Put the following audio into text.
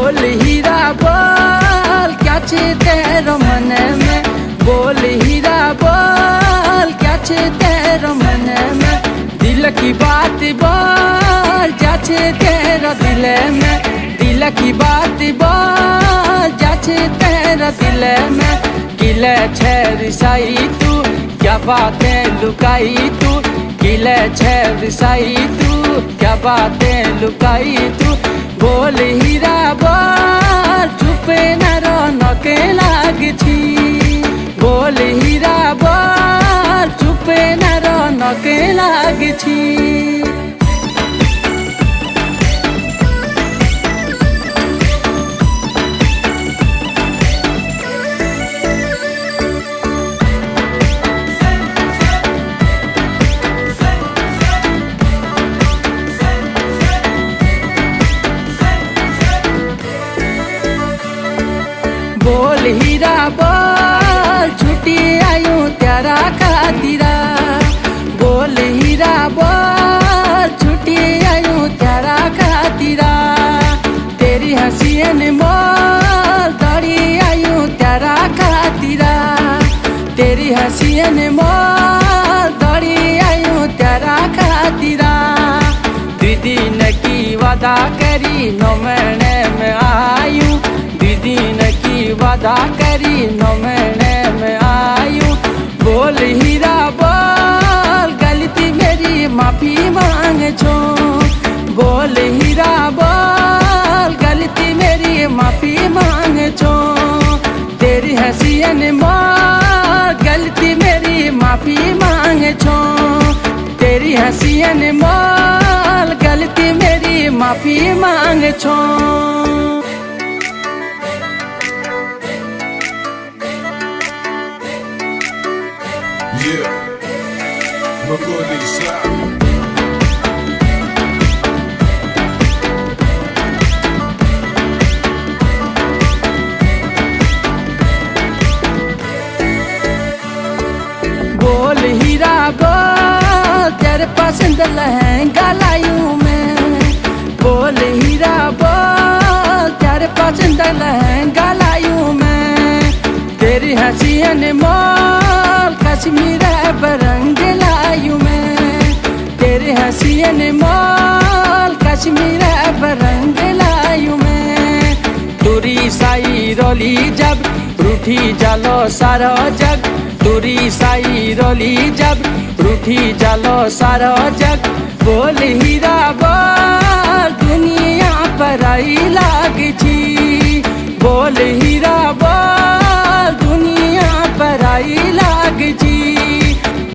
बोल हीरा बोल क्या छे तेरो मन में, बोल हीरा बोल क्या छे तेरो मन में, दिल की बात बोल क्या छे तेरो दिल में, दिल की बात बोल क्या छे तेरो दिल में। किले छे रिसाई तू क्या बातें लुकाई तू, किले छे रिसाई तू क्या बातें लुकाई तू, बोल हीरा बोल चुपे न रौनक लागी छी, बोल हीरा बोल चुपे न रौनक लागी छी। बोल हीरा बोल छुट्टी आयूं तेरा खातिरा, बोल हीरा बोल छुट्टी आयूं तेरा खातिरा, तेरी हंसी अनमोल दौड़ी आयूं तेरा खातिरा, तेरी हंसी अनमोल दौड़ी आयूं तेरा खातिरा। दीदी ने की वादा करी 9 महीने में आयूं, दीदी ने की वादा करी 9 महीने में आयूं, बोल हीरा बोल गलती मेरी माफी मांग छो, बोल हीरा बोल गलती मेरी माफी मांग छो, तेरी हंसी अनमोल गलती मेरी माफी मांग छो, तेरी हंसी अनमोल गलती मेरी माफी मांग छो। Yeah, Makundi Slap. बोल हीरा बोल तेरे पसंद लहंगा लायूं मैं, बोल हीरा बोल तेरे पसंद लहंगा लायूं मैं, तेरी हंसी अनमोल कश्मीर बरंग लायूं मैं, तेरी हंसी अनमोल कश्मीर बरंग लायूं मैं। तुरी साई रोली जब रूठी जालो सारो जग, तुरी साई रोली जब रूठी जालो सारो जग, बोल हीरा बोल दुनिया पर आई लाग छी, बोल हीरा बोल